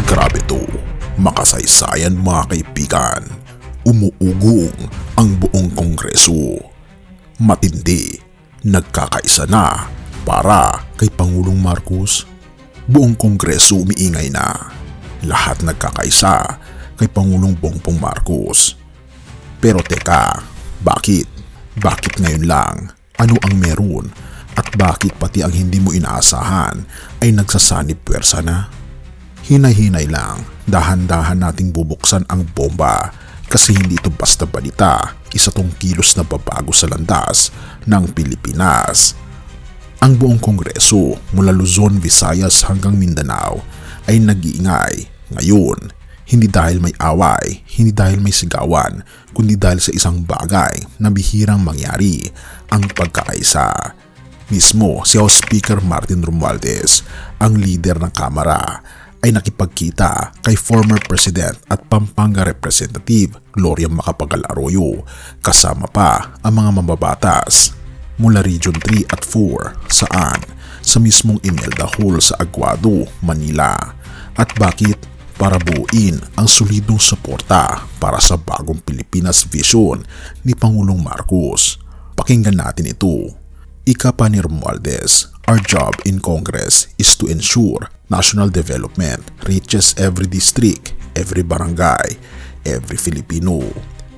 Grabe to, makasaysayan mga kaibigan. Umuugong ang buong kongreso. Matindi, nagkakaisa na para kay Pangulong Marcos. Buong kongreso umiingay na. Lahat nagkakaisa kay Pangulong Bongbong Marcos. Pero teka, bakit? Bakit ngayon lang? Ano ang meron? At bakit pati ang hindi mo inaasahan ay nagsasanib puwersa na? Hinay-hinay lang, dahan-dahan nating bubuksan ang bomba kasi hindi ito basta balita, isa tong kilos na babago sa landas ng Pilipinas. Ang buong kongreso mula Luzon, Visayas hanggang Mindanao ay nag-iingay ngayon. Hindi dahil may away, hindi dahil may sigawan, kundi dahil sa isang bagay na bihirang mangyari, ang pagkakaisa. Mismo si House Speaker Martin Romualdez, ang leader ng Kamara, ay nakipagkita kay former President at Pampanga Representative Gloria Macapagal Arroyo, kasama pa ang mga mambabatas mula Region 3 at 4 saan sa mismong Imelda Hall sa Aguado, Manila. At bakit? Para buuin ang solidong suporta para sa bagong Pilipinas vision ni Pangulong Marcos. Pakinggan natin ito. Ika pa ni Romualdez, our job in Congress is to ensure national development reaches every district, every barangay, every Filipino.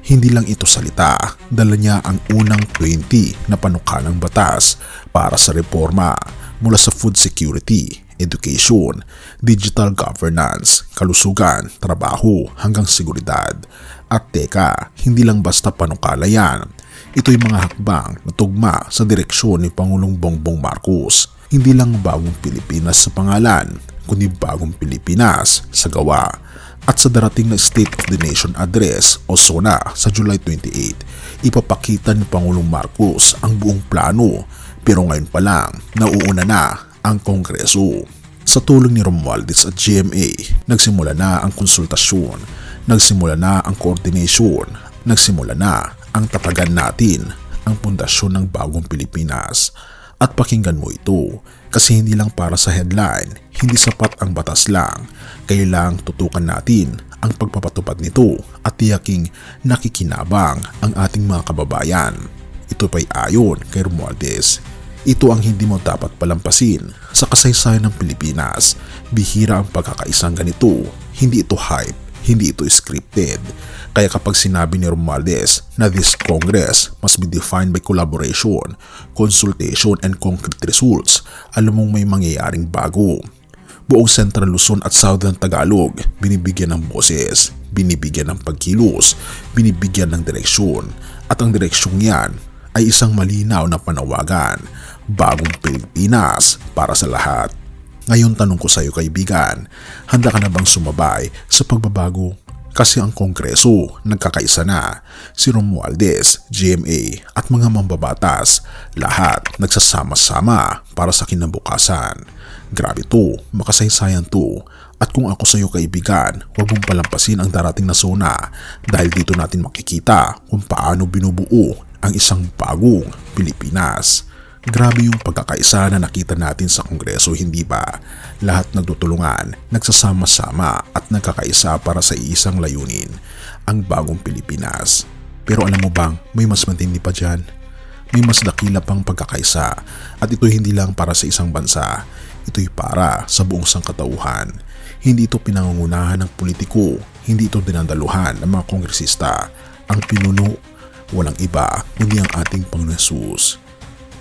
Hindi lang ito salita, dala niya ang unang 20 na panukalang batas para sa reforma mula sa food security, education, digital governance, kalusugan, trabaho hanggang seguridad. At teka, hindi lang basta panukala yan. Ito'y mga hakbang na tugma sa direksyon ni Pangulong Bongbong Marcos. Hindi lang bagong Pilipinas sa pangalan, kundi bagong Pilipinas sa gawa. At sa darating na State of the Nation Address o SONA sa July 28, ipapakita ni Pangulong Marcos ang buong plano. Pero ngayon pa lang, nauuna na ang Kongreso. Sa tulong ni Romualdez at GMA, nagsimula na ang konsultasyon, nagsimula na ang coordination, nagsimula na ang tatagan natin ang pundasyon ng bagong Pilipinas. At pakinggan mo ito kasi hindi lang para sa headline, hindi sapat ang batas lang. Kailangang tutukan natin ang pagpapatupad nito at tiyaking nakikinabang ang ating mga kababayan. Ito pa'y ayon kay Romualdez. Ito ang hindi mo dapat palampasin sa kasaysayan ng Pilipinas. Bihira ang pagkakaisang ganito. Hindi ito hype, hindi ito scripted. Kaya kapag sinabi ni Romualdez na this Congress must be defined by collaboration, consultation and concrete results, alam mong may mangyayaring bago. Buong Central Luzon at Southern Tagalog binibigyan ng boses, binibigyan ng pagkilos, binibigyan ng direksyon. At ang direksyong yan ay isang malinaw na panawagan, bagong Pilipinas para sa lahat. Ngayon tanong ko sa iyo kaibigan, handa ka na bang sumabay sa pagbabago? Kasi ang Kongreso nagkakaisa na, si Romualdez, GMA at mga mambabatas, lahat nagsasama-sama para sa kinabukasan. Grabe to, makasaysayan to. At kung ako sa iyo kaibigan, huwag mong palampasin ang darating na SONA dahil dito natin makikita kung paano binubuo ang isang bagong Pilipinas. Grabe yung pagkakaisa na nakita natin sa Kongreso, hindi ba? Lahat nagtutulungan, nagsasama-sama at nagkakaisa para sa iisang layunin, ang bagong Pilipinas. Pero alam mo bang may mas matindi pa dyan? May mas dakila pang pagkakaisa at ito hindi lang para sa isang bansa, ito'y para sa buong sangkatauhan. Hindi ito pinangungunahan ng politiko, hindi ito dinandaluhan ng mga kongresista. Ang pinuno, walang iba kundi ang ating Panginoon Jesus.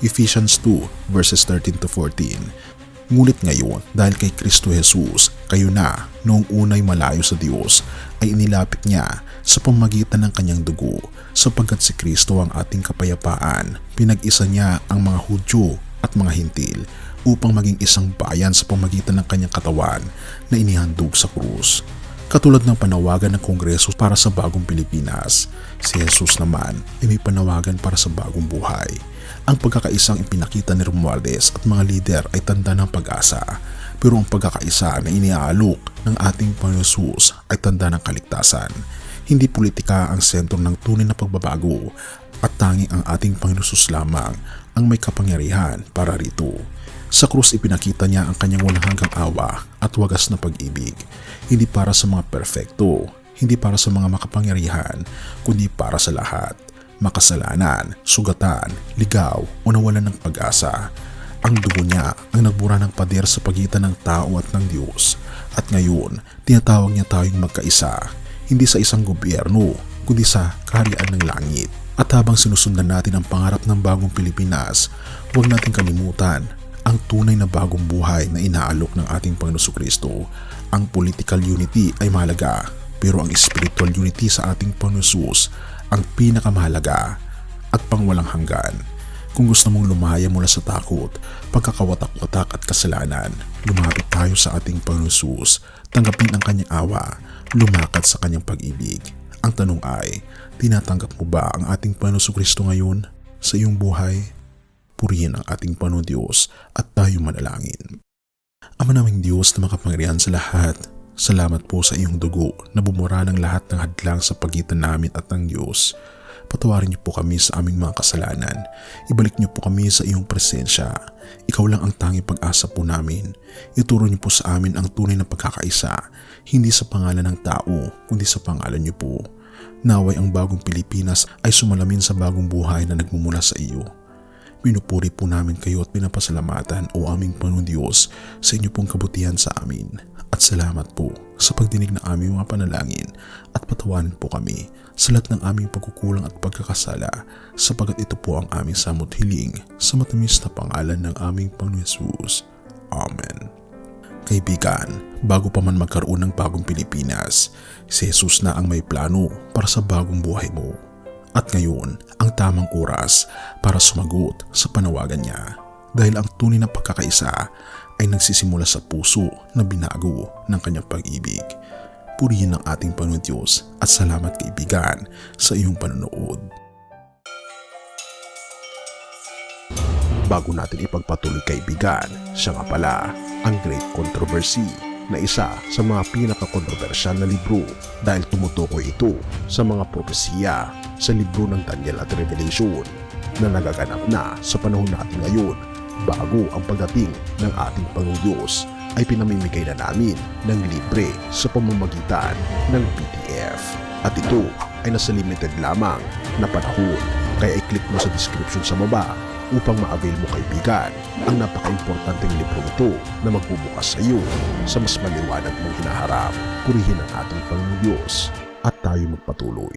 Ephesians 2 verses 13 to 14. Ngunit ngayon, dahil kay Kristo Jesus, kayo na noong unay malayo sa Diyos ay inilapit niya sa pamagitan ng kanyang dugo, sapagkat si Kristo ang ating kapayapaan. Pinag-isa niya ang mga Hudyo at mga Hintil upang maging isang bayan sa pamagitan ng kanyang katawan na inihandog sa krus. Katulad ng panawagan ng Kongreso para sa bagong Pilipinas, si Jesus naman ay may panawagan para sa bagong buhay. Ang pagkakaisang ipinakita ni Romualdez at mga lider ay tanda ng pag-asa, pero ang pagkakaisa na iniaalok ng ating Panginoon Jesus ay tanda ng kaligtasan. Hindi politika ang sentro ng tunay na pagbabago at tanging ang ating Panginoon Jesus lamang ang may kapangyarihan para rito. Sa krus ipinakita niya ang kanyang walang hanggang awa at wagas na pag-ibig, hindi para sa mga perpekto, hindi para sa mga makapangyarihan, kundi para sa lahat, makasalanan, sugatan, ligaw o nawalan ng pag-asa. Ang dugo niya ang nagbura ng pader sa pagitan ng tao at ng Diyos, at ngayon tinatawag niya tayong magkaisa, hindi sa isang gobyerno, kundi sa kaharian ng langit. At habang sinusundan natin ang pangarap ng bagong Pilipinas, huwag nating kalimutan ang tunay na bagong buhay na inaalok ng ating Panginoon Jesucristo. Ang political unity ay mahalaga, pero ang spiritual unity sa ating Panginoon Jesus ang pinakamahalaga at pangwalang hanggan. Kung gusto mong lumaya mula sa takot, pagkakawatak-watak at kasalanan, lumapit tayo sa ating Panginoon Jesus, tanggapin ang kanyang awa, lumakad sa kanyang pag-ibig. Ang tanong ay, tinatanggap mo ba ang ating Panginoon Jesucristo ngayon sa iyong buhay? Purihin ang ating Panginoon Diyos at tayo manalangin. Ama naming Diyos na makapangyarihan sa lahat, salamat po sa iyong dugo na bumura ng lahat ng hadlang sa pagitan namin at ng Diyos. Patawarin niyo po kami sa aming mga kasalanan. Ibalik niyo po kami sa iyong presensya. Ikaw lang ang tanging pag-asa po namin. Ituro niyo po sa amin ang tunay na pagkakaisa, hindi sa pangalan ng tao, kundi sa pangalan niyo po. Naway ang bagong Pilipinas ay sumalamin sa bagong buhay na nagmumula sa iyo. Pinupuri po namin kayo at pinapasalamatan o aming Panginoon Diyos sa inyo pong kabutihan sa amin. At salamat po sa pagdinig ng aming mga panalangin at patawarin po kami sa lahat ng aming pagkukulang at pagkakasala, sapagat ito po ang aming samot hiling sa matamis na pangalan ng aming Panginoon Jesus. Amen. Kaibigan, bago pa man magkaroon ng bagong Pilipinas, si Jesus na ang may plano para sa bagong buhay mo. At ngayon, ang tamang oras para sumagot sa panawagan niya. Dahil ang tunay na pagkakaisa ay nagsisimula sa puso na binago ng kanyang pag-ibig. Purihin ang ating Panginoon Diyos at salamat kaibigan sa iyong panonood. Bago natin ipagpatuloy kaibigan, siya nga pala ang Great Controversy na isa sa mga pinaka-kontrobersyal na libro dahil tumutukoy ito sa mga propesiya sa libro ng Daniel at Revelation na nagaganap na sa panahon natin ngayon bago ang pagdating ng ating Panginoong Diyos ay pinamimigay na namin ng libre sa pamamagitan ng PDF. At ito ay nasa limited lamang na panahon, kaya i-click mo sa description sa baba upang ma-avail mo kaibigan ang napaka-importanteng libro ito na magbubukas sa iyo sa mas maliwanag mong hinaharap. Purihin ang ating Panginoong Diyos at tayo magpatuloy.